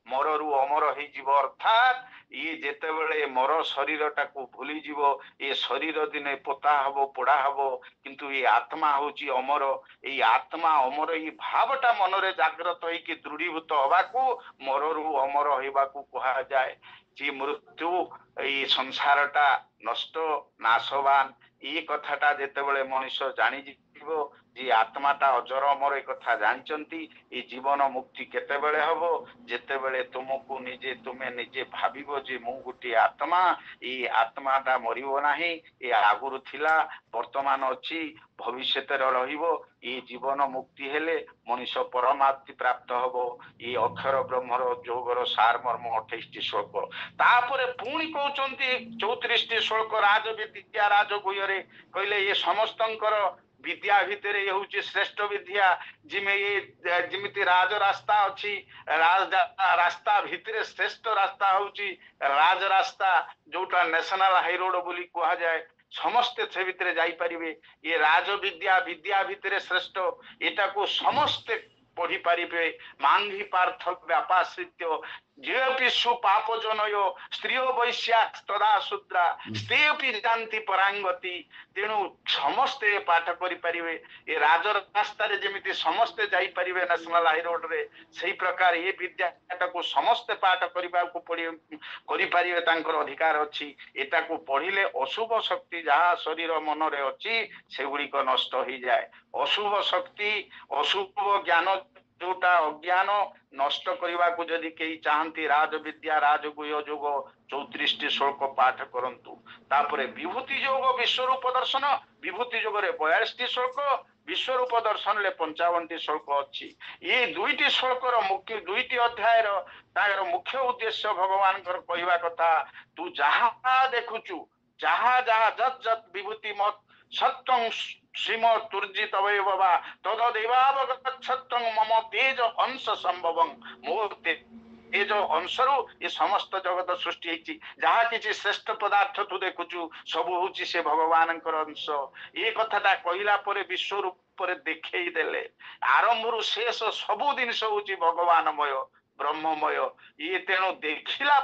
ମରରୁ ଅମର ହେଇଯିବ ଅର୍ଥାତ ଇଏ ଯେତେବେଳେ ମର ଶରୀରଟାକୁ ଭୁଲିଯିବ ଏ ଶରୀର ଦିନେ ପୋତା ହବ ପୋଡା ହବ କିନ୍ତୁ ଏ ଆତ୍ମା ହଉଛି ଅମର ଏଇ ଆତ୍ମା ଅମର ଏଇ ଭାବଟା ମନରେ ଜାଗ୍ରତ ହେଇକି ଦୃଢୀଭୂତ ହବାକୁ ମରରୁ ଅମର ହେବାକୁ କୁହାଯାଏ ଯେ ମୃତ୍ୟୁ ଏଇ ସଂସାରଟା ନଷ୍ଟ ନାଶବାନ ଏଇ କଥାଟା ଯେତେବେଳେ ମଣିଷ ଜାଣିଯିବ ଯେ ଆତ୍ମାଟା ଅଜର ଅମର ଏ କଥା ଜାଣିଛନ୍ତି ଏ ଜୀବନ ମୁକ୍ତି କେତେବେଳେ ହବ ଯେତେବେଳେ ତୁମେ ନିଜେ ଭାବିବ ଯେ ମୁଁ ଗୋଟିଏ ଆତ୍ମା ଏଇ ଆତ୍ମାଟା ମରିବ ନାହିଁ ଏ ଆଗରୁ ଥିଲା ବର୍ତ୍ତମାନ ଅଛି ଭବିଷ୍ୟତରେ ରହିବ ଏଇ ଜୀବନ ମୁକ୍ତି ହେଲେ ମଣିଷ ପରମାପ୍ତି ପ୍ରାପ୍ତ ହବ ଏଇ ଅକ୍ଷର ବ୍ରହ୍ମର ଯୋଗର ସାରମର୍ମ 28ଟି ଶ୍ଲୋକ ତାପରେ ପୁଣି କହୁଛନ୍ତି 34ଟି ଶ୍ଲୋକ ରାଜବିଦ୍ୟା ରାଜଗୁହ୍ୟରେ କହିଲେ ଏ ସମସ୍ତଙ୍କର ବିଦ୍ୟା ଭିତରେ ଇଏ ହଉଛି ଶ୍ରେଷ୍ଠ ବିଦ୍ୟା ଯେମିତି ରାଜ ରାସ୍ତା ଅଛି ରାସ୍ତା ଭିତରେ ଶ୍ରେଷ୍ଠ ରାସ୍ତା ହଉଛି ରାଜ ରାସ୍ତା ଯୋଉଟା ନ୍ୟାସନାଲ ହାଇରୋଡ ବୋଲି କୁହାଯାଏ ସମସ୍ତେ ସେ ଭିତରେ ଯାଇପାରିବେ ଏ ବିଦ୍ୟା ଭିତରେ ଶ୍ରେଷ୍ଠ ଏଟାକୁ ସମସ୍ତେ ପଢିପାରିବେ ମାଙ୍ଘି ପାର୍ଥ ବ୍ୟାପାଶ୍ରିତ୍ୟ ଯେପି ସୁପାପ ଜନୟ ସ୍ତ୍ରୀୟ ବୈଶ୍ୟା ତଦା ଶୂଦ୍ରା ସ୍ତେପି ଜାନ୍ତି ପରାଙ୍ଗତି ତେଣୁ ସମସ୍ତେ ପାଠ କରିପାରିବେ ଏ ରାଜ ରାସ୍ତାରେ ଯେମିତି ସମସ୍ତେ ଯାଇପାରିବେ ନ୍ୟାସନାଲ ହାଇରୋଡରେ ସେଇ ପ୍ରକାର ଏ ବିଦ୍ୟାଟାକୁ ସମସ୍ତେ ପାଠ କରିବାକୁ କରିପାରିବେ ତାଙ୍କର ଅଧିକାର ଅଛି ଏଟାକୁ ପଢିଲେ ଅଶୁଭ ଶକ୍ତି ଯାହା ଶରୀର ମନରେ ଅଛି ସେଗୁଡିକ ନଷ୍ଟ ହେଇଯାଏ ଅଶୁଭ ଶକ୍ତି ଅଶୁଭ ଜ୍ଞାନ जोटा अज्ञान नष्ट करने को जदि कई चाहती राजविद्या राजगुह जोग 34 श्लोक पाठ करंतु तापरे विभूति जोग विश्वरूप दर्शन विभूति जोग 42 श्लोक विश्वरूप दर्शन ले 55 श्लोक अच्छी ये दुईटी श्लोकर मुख्य दुईटी अध्याय तार मुख्य उद्देश्य भगवान कहवा कथा तू जहा देखुचु जहा जहा जत जत विभूति मत सत्यं श्रीम तुर्जित वा तदेवावगच्छत्वं मम तेज अंश संभवं मो तेज अंशरु ये समस्त जगत सृष्टि होती जहा किसी श्रेष्ठ पदार्थ तू देखुचु सब हूँ से भगवान अंश ये कथाटा कहला विश्व रूप देखई देले आरंभ शेष सबु जिनस हूँ भगवानमय ब्रह्ममय ये तेणु देखिला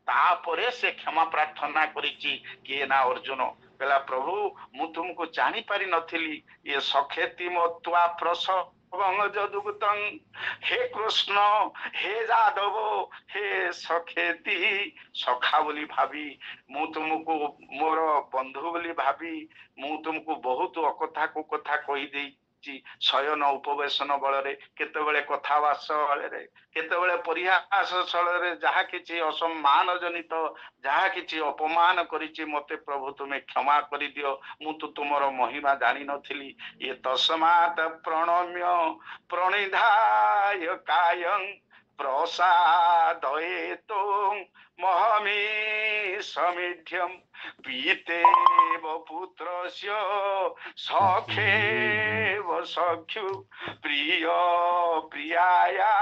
तापरे से क्षमा प्रार्थना करिछि किए ना अर्जुन कहला प्रभु मु तुमको जानी पारि नथिली ये सखेति मत्वा प्रसवं हे कृष्ण हे जादव हे सखेति सखा बोली भाभी मु तुमको मोर बंधु बोली भाभी मु तुमको बहुत अकथा को कथा कही दे शयन उपवेशन बल केतबेले कथावास बल केतबेले परिहास स्थल जहा किछि असम्मान जनित जहा किछि अपमान करिछि मते प्रभु तुमे क्षमा करि दियो मु तो तुमर महिमा जानी नथिली ये तस्मात् प्रणम्य प्रणिधाय कायं प्रसादयेतो महमी समीढ्यम पीतेव पुत्रस्य सखेव सख्यु प्रिय प्रियाया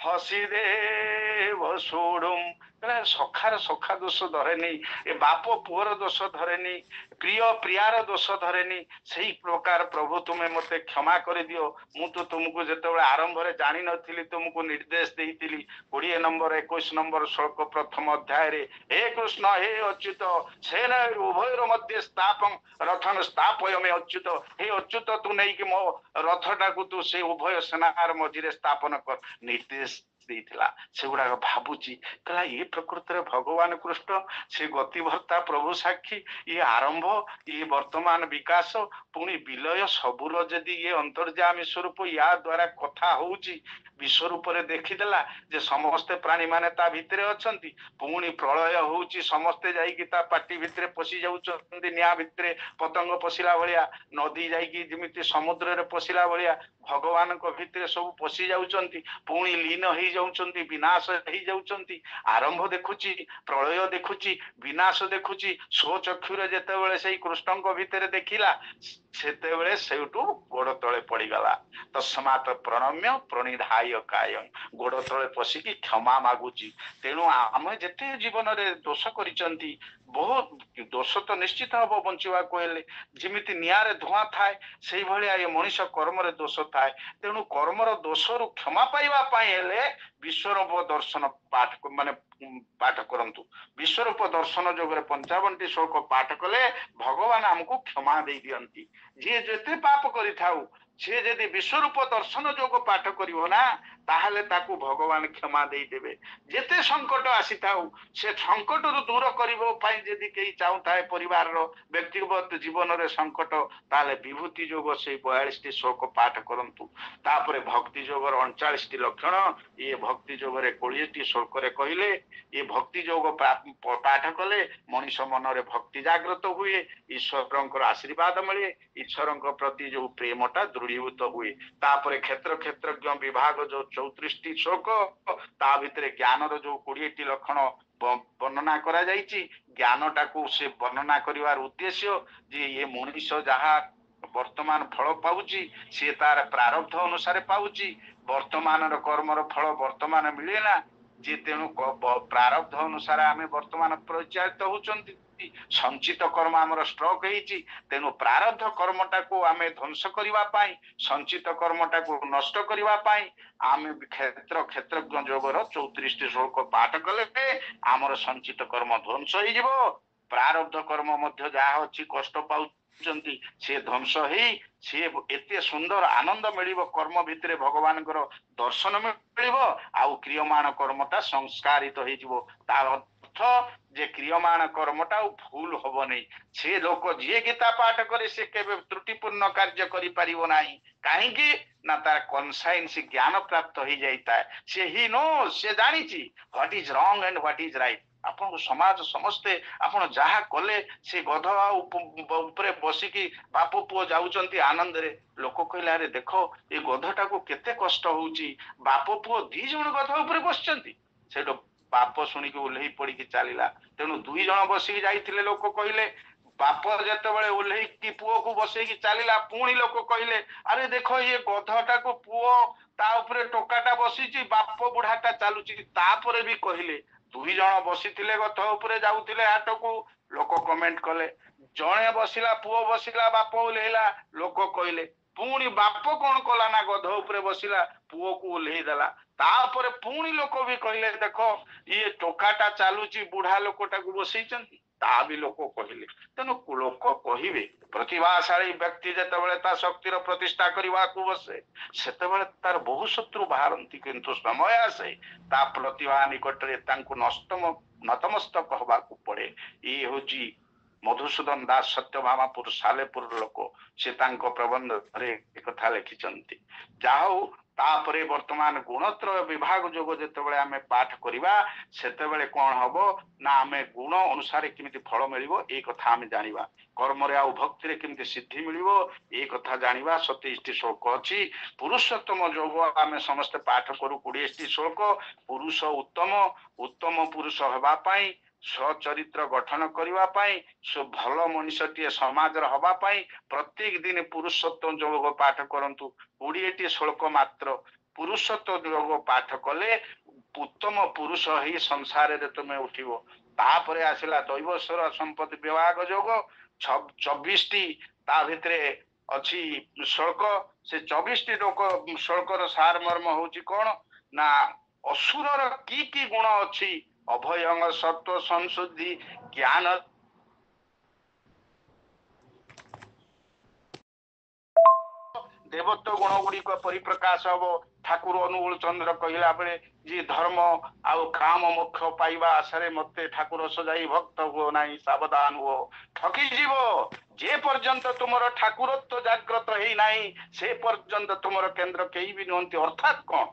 हसिदेव सोडुम सखार सखा दोष धरेनी ए बाप पुअर दोष धरेनी प्रिय प्रियार दोष धरेनी सही प्रकार प्रभु तुम्हें मते क्षमा कर दियो मु तो तुमको जेतेबेले आरंभ रे जानि नथिली तुमको निर्देश देइतिली 20 नंबर 21 नंबर श्लोक प्रथम अध्याय रे हे कृष्ण हे अच्युत सेना उभयर मध्य स्थापं रथन स्थापयमे अच्युत हे अच्युत तू नहीं कि मो रथटा को तू से उभय सेनार मझिरे स्थापन कर निर्देश देइतिला सेगुडा भाबुची कहला ये प्रकृति भगवान कृष्ण से गतिभर्ता प्रभु साक्षी ये आरंभ ये वर्तमान विकास पुणी विलय सबुर जदि ये अंतर्जामी स्वरूप या द्वारा कथा होउची विश्व रूप देखीदेला जे समस्ते प्राणी माने ता भितरे अछंती पुणी प्रलय होउची समस्ते जाईकी ता पाटी भितरे पसी जाउछंती न्या भितरे पतंग पसिला भलिया नदी जाईकी जेमिति समुद्र रे पसिला भलिया भगवान को भितरे सब पसी जाउछंती पुणी लीन हेई जाउछंती विनाश हेई जाउछंती आरंभ देखुची प्रलय देखुची विनाश देखुची सो चक्षुरे जेतेबेले सेई कृष्ण को भितरे देखिला सेतेबेले सेउटू गोड़ तळे पड़ीगला तस्मात् प्रणम्य प्रणिधाय कायं गोड़ तळे पसिकी क्षमा मागुची तेणु आमे जेते जीवन रे दोष करिसंती बहुत दोष तो निश्चित हम बंचवा कहले जिमिति नियारे धुआं थाए से भलिया ये मनुष्य कर्म रे दोष थाए तेणु कर्मर दोष रु क्षमा पाइबा पाई हेले विश्वरूप दर्शन पाठ माने पाठ करंतु विश्वरूप दर्शन जोगरे 55 श्लोक पाठ कले भगवान हमको क्षमा दे दियंती जे जेते पाप करि थाउ से जदि विश्वरूप दर्शन जोग पाठ करिवो ना ताहले ताकू भगवान क्षमा दे देबे जेते संकट आसी थाउ से संकट रु दूर करिवो पाई जदि केई चाहू थाए परिवार रो व्यक्तिगत जीवन रे संकट ताले विभूति जोग से 42 टी श्लोक पाठ करंतु तापरे भक्ति जोग 39 टी लक्षण ये भक्ति जोग रे 20 टी श्लोक रे कहिले ये भक्ति जोग पाठ कले मनुष्य मन रे भक्ति जागृत हुए ईश्वरंकर आशीर्वाद मिले ईश्वरंक प्रति जो प्रेमटा दृढ़ीभूत हुए तापरे क्षेत्र क्षेत्रज्ञ विभाग जो 34 टी श्लोक ता भितरे ज्ञान रो जो 20 टी लक्षण वर्णना करा जाइछि ज्ञानटा को से वर्णना करिवार उद्देश्य जे ये मनुष्य जहा वर्तमान फल पाउची से तार प्रारब्ध अनुसार पाउची वर्तमान रो कर्म रो फल वर्तमान मिले ना जे तेणु प्रारब्ध अनुसार आमे वर्तमान परिचालित होचंती संचित कर्म आमर स्ट्रक होईची तेणु प्रारब्ध कर्मटा को आमे ध्वंस करिवा पाई संचित कर्मटा को नष्ट करिवा पाई आमे क्षेत्र क्षेत्रज्ञ जोगर 34 टी श्लोक पाठ कले आमर संचित कर्म ध्वंस होई जिवो प्रारब्ध कर्म मध्य जहा अछि कष्ट पाउ से ध्वंस हेई से एते सुंदर आनंद मिलिबो कर्म भितरे भगवानकर दर्शन मिलिबो आउ क्रियमाण कर्मटा संस्कारित होई जिवो ता अर्थ जे क्रियमाण कर्मटा भूल हब नहीं से लोक जी गीता पाठ करे से केबे त्रुटिपूर्ण कार्य करि परिबो नाही काहेकि ना तार कनसाइंस ज्ञान प्राप्त हो जाता है से ही नो से जानी what is wrong and what is right आपण समाज समस्ते आपण जहा कले से गध ऊपर बसिकी बाप पुओ जाउचंती आनंद रे लोक कहले अरे देखो ये गधटा को केते कष्ट होउची बाप पुओ दी जण गध ऊपर बसचंती सेठो बाप शुणिकी ओल्ही पड़ी चलला तेणु दुई जन बसिकी जाइथिले लोक कहले बाप जेतेबेले ओल्ही पुओ को बसैकी चलला पुणी लोक कहले अरे देखो ये गधटा को पुओ ता ऊपर टोकाटा बसीची बाप बुढ़ाटा चलुची तापरे भी कहले दुई जन बसीथिले गध ऊपर जाउथिले हाट को लोक कमेंट कले जणे बसिला पुओ बसिला बाप ओल्हेला लोक कहले पुणी बाप कौन कला ना गध ऊपर बसिला पुओ को ओल्हेई देला तापर पुणी लोक भी कहले देखो ये टोकाटा चलुची बुढ़ा लोकटा को बसैचंती ता भी लोक कहले तेणु लोक कहिबे प्रतिभाशाली व्यक्ति जेतेबेले ता शक्तिर प्रतिष्ठा करबा को बसे सेतेबेले तार बहु शत्रु बाहरंती किंतु समय आसे ता प्रतिभा निकटरे तांको नतमस्तक हबा को पड़े ये होची मधुसूदन दास सत्यभामापुर सालेपुर लोक से तांको प्रबंध रे एक कथा लिखिचंती जाहौ तापरे वर्तमान गुणत्रय विभाग जोग जेतेबेले आमे पाठ करिबा सेतेबेले कोन हबो ना आमे गुण अनुसार किमिति फल मिलिबो ए कथा आमे जानिबा कर्म रे आ भक्ति रे किमिति सिद्धि मिलिबो ए कथा जानिबा 27 टी श्लोक अछि पुरुषोत्तम जोग आमे समस्त पाठ करू 20 टी श्लोक पुरुष उत्तम उत्तम पुरुष हबा पई स्वचरित्र गठन करबा पई सो भल मनुष्यटीए समाज रे हबा पई प्रत्येक दिन पुरुषोत्तम जोग पाठ करंतु 20 टी श्लोक मात्र पुरुषोत्तम जोग पाठ कले उत्तम पुरुष ही संसार रे तुमे उठिबो तापरे आसिला दैवस्वर संपत्ति विभाग जोग 24 टी ता भितरे अछि श्लोक से 24 टी लोक श्लोकर सार मर्म होची कोन ना असुरर की गुण अछि अभयंग सत्व संशुद्धि ज्ञान देवत्व गुण गुड़िक परिप्रकाश हम ठाकुर अनुकूल चंद्र कहला बेले जी धर्म आउ काम मोक्ष पाइबा आशा मत ठाकुर सजाई भक्त हुओ नहीं सावधान हुओ ठकी जीव जे पर्यंत तुमर ठाकुरत्व जागृत ही नहीं से पर्यंत तुमर केंद्र कई भी नुहंती अर्थात कौन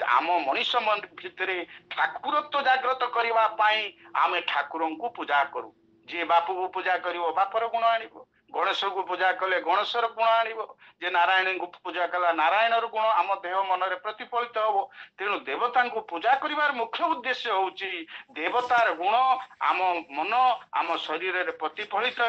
आम मनीष मन भितर ठाकुरत्व जागृत करने आम ठाकुर को पूजा करू जी बाप को पूजा कर बापर गुण आण गणेश को पूजा कले गणेशर गुण आण जे नारायण को पूजा कला नारायण गुण आम देह मन में प्रतिफलित हम तेणु देवता को पूजा कर मुख्य उद्देश्य हूँ देवतार गुण आम मन आम शरीर में प्रतिफलित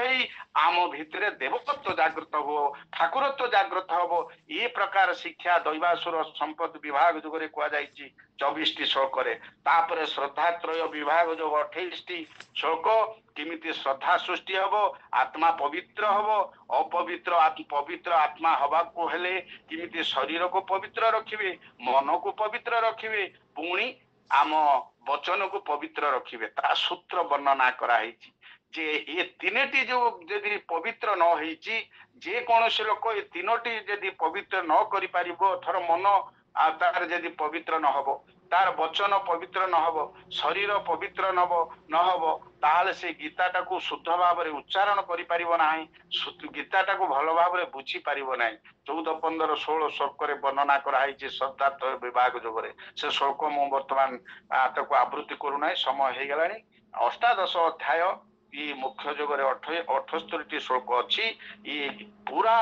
आम भितर देवत्व जागृत हो ठाकुरत्व जागृत हम ये प्रकार शिक्षा दैवासुर संपत्ति विभाग जुगे कहुई 24 टी श्लोक तापर श्रद्धात्रय विभाग जो 28 टी श्लोक किमिति श्रद्धा सृष्टि हब आत्मा पवित्र हब अपवित्र पवित्र आत्मा हवा को हेले किमिति शरीर को पवित्र रखिबे मन को पवित्र रखिबे पुणी आम वचन को पवित्र रखिबे ता सूत्र वर्णना करा हेछि जे ये तीनटी जो यदि पवित्र न हेछि जे कोनोसी लोक ये तीनटी यदि पवित्र न करि पारिबो थर मन आ तार यदि पवित्र न हबो तार वचन पवित्र न हबो शरीर पवित्र न हबो ताहले से गीताटा को शुद्ध भाव में उच्चारण करि परिबो नाही गीताटा को भल भाव में बुझी परिबो नाही 14 15 16 श्लोक रे वर्णना करा है शब्दार्थ विभाग जोगरे से श्लोक मु वर्तमान ताको आवृत्ति करू नाही समय हे गेलानी अष्टादश अध्याय ये मुख्य जोगरे 78 टी श्लोक अछि ये पूरा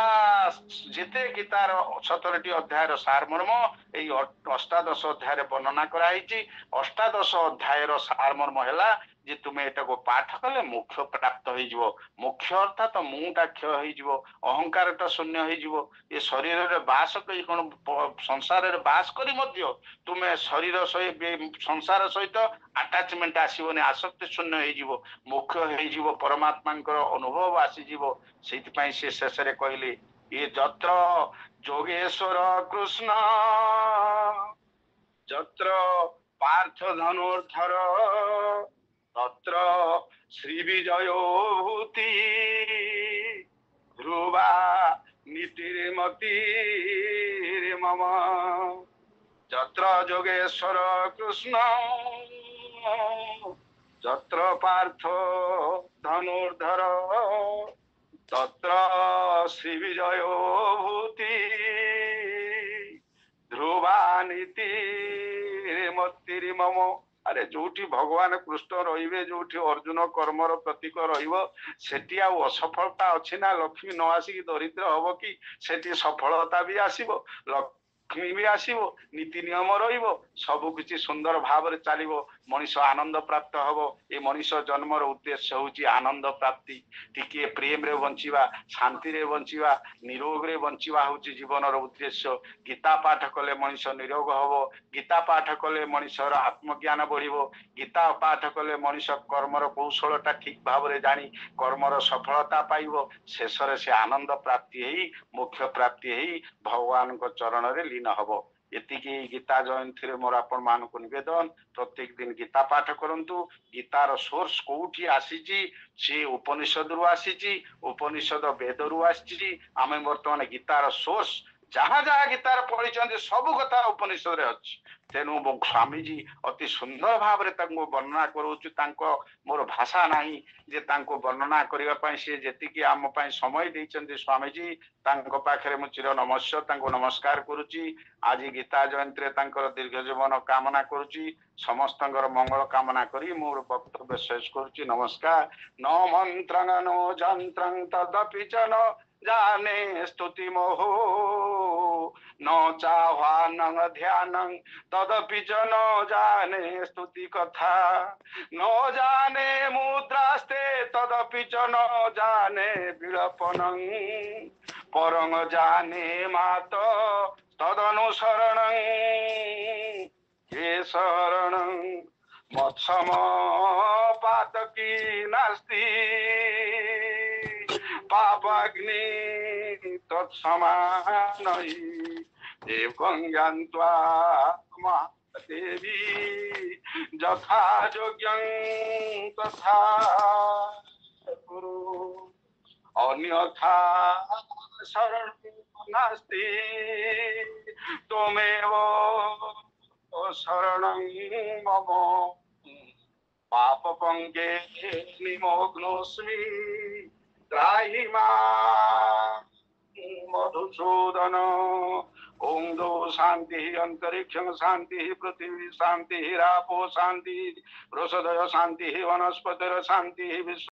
जिते गीतार 70 टी अध्यायर सारमर्म এই अष्टादश अध्याय वर्णना कराई अष्टादश अध्यायर सारमर्म है जे तुम्हें एटा को पाठ कले मोक्ष प्राप्त हो जिवो मोक्ष अर्थात मुटा क्षय हो अहंकारटा शून्य हो जिवो ये शरीर रे बास कई कोन संसार रे बास करी मध्य तुम्हें शरीर सहित संसार सहित अटैचमेंट आसीबोनी आसक्ति शून्य हो जिवो मोक्ष हो जिवो परमात्मा अनुभव आसी जिवो सेति पई से शेष रे कहले ये जत्र जोगेश्वर कृष्ण जत्र पार्थ धनुर्धर तत्र श्री विजय भूति ध्रुवा नीतिर्मति मम जत्र जोगेश्वर कृष्ण যত্র পার্থ ধনুর্ধর তত্র শ্রী বিজয় ভূতি ধ্রুবানীতি মতিরি মম। আরে ଯୋଉଠି ଭଗବାନ କୃଷ୍ଣ ରହିବେ, ଯୋଉଠି ଅର୍ଜୁନ କର୍ମର ପ୍ରତୀକ ରହିବ, ସେଠି ଆଉ ଅସଫଳତା ଅଛି ନା? ଲକ୍ଷ୍ମୀ ନ ଆସିକି ଦରିଦ୍ର ହବ କି? ସେଠି ସଫଳତା ବି ଆସିବ, ଲକ୍ଷ୍ମୀ ବି ଆସିବ, ନୀତି ନିୟମ ରହିବ, ସବୁ କିଛି ସୁନ୍ଦର ଭାବରେ ଚାଲିବ, ମଣିଷ ଆନନ୍ଦ ପ୍ରାପ୍ତ ହବ। ଏ ମଣିଷ ଜନ୍ମର ଉଦ୍ଦେଶ୍ୟ ହଉଛି ଆନନ୍ଦ ପ୍ରାପ୍ତି। ଟିକିଏ ପ୍ରେମରେ ବଞ୍ଚିବା, ଶାନ୍ତିରେ ବଞ୍ଚିବା, ନିରୋଗରେ ବଞ୍ଚିବା ହଉଛି ଜୀବନର ଉଦ୍ଦେଶ୍ୟ। ଗୀତା ପାଠ କଲେ ମଣିଷ ନିରୋଗ ହବ, ଗୀତା ପାଠ କଲେ ମଣିଷର ଆତ୍ମଜ୍ଞାନ ବଢିବ, ଗୀତା ପାଠ କଲେ ମଣିଷ କର୍ମର କୌଶଳଟା ଠିକ ଭାବରେ ଜାଣି କର୍ମର ସଫଳତା ପାଇବ। ଶେଷରେ ସେ ଆନନ୍ଦ ପ୍ରାପ୍ତି ହେଇ, ମୋକ୍ଷ ପ୍ରାପ୍ତି ହେଇ ଭଗବାନଙ୍କ ଚରଣରେ ଲୀନ ହବ। ଏତିକି ଗୀତା ଜୟନ୍ତୀରେ ମୋର ଆପଣ ମାନଙ୍କୁ ନିବେଦନ, ପ୍ରତ୍ୟେକ ଦିନ ଗୀତା ପାଠ କରନ୍ତୁ। ଗୀତାର ସୋର୍ସ କୋଉଠି ଆସିଛି? ସେ ଉପନିଷଦରୁ ଆସିଛି, ଉପନିଷଦ ବେଦରୁ ଆସିଛି। ଆମେ ବର୍ତ୍ତମାନ ଗୀତାର ସୋର୍ସ ଯାହା ଯାହା ଗୀତାର ପଢିଛନ୍ତି ସବୁ କଥା ଉପନିଷଦରେ ଅଛି। ତେଣୁ ସ୍ୱାମୀଜୀ ଅତି ସୁନ୍ଦର ଭାବରେ ତାଙ୍କୁ ବର୍ଣ୍ଣନା କରୁଛୁ। ତାଙ୍କ ମୋର ଭାଷା ନାହିଁ ଯେ ତାଙ୍କୁ ବର୍ଣ୍ଣନା କରିବା ପାଇଁ। ସେ ଯେତିକି ଆମ ପାଇଁ ସମୟ ଦେଇଛନ୍ତି ସ୍ୱାମୀଜୀ, ତାଙ୍କ ପାଖରେ ମୁଁ ଚିର ନମସ୍ୟ, ତାଙ୍କୁ ନମସ୍କାର କରୁଛି। ଆଜି ଗୀତା ଜୟନ୍ତୀରେ ତାଙ୍କର ଦୀର୍ଘ ଜୀବନ କାମନା କରୁଛି। ସମସ୍ତଙ୍କର ମଙ୍ଗଳ କାମନା କରି ମୋର ବକ୍ତବ୍ୟ ଶେଷ କରୁଛି। ନମସ୍କାର। ନ ମନ୍ତ୍ରଂ नो ଯନ୍ତ୍ରଂ ତଦପି च न जाने स्तुति मोहो न चाह्वानं ध्यानं तदपि च न जाने स्तुति कथा न जाने मुद्रास्ते तदपि च न जाने विलपनं परं जाने मात तदनुसरणं ये शरणं मत्सम पातकी नास्ति पापाग्नि तत्समानहि एवं ज्ञात्वा देवी यथा योग्यं तथा कुरु अन्यथा शरणं नास्ति त्वमेव शरणं मम पापपङ्के निमग्नोऽस्मि त्राहि मां मधुसूदन। ओम दो शांति अंतरिक्षं शांति पृथ्वी शांति रापो शांति रोषधय शांति वनस्पतिर शांति विश्व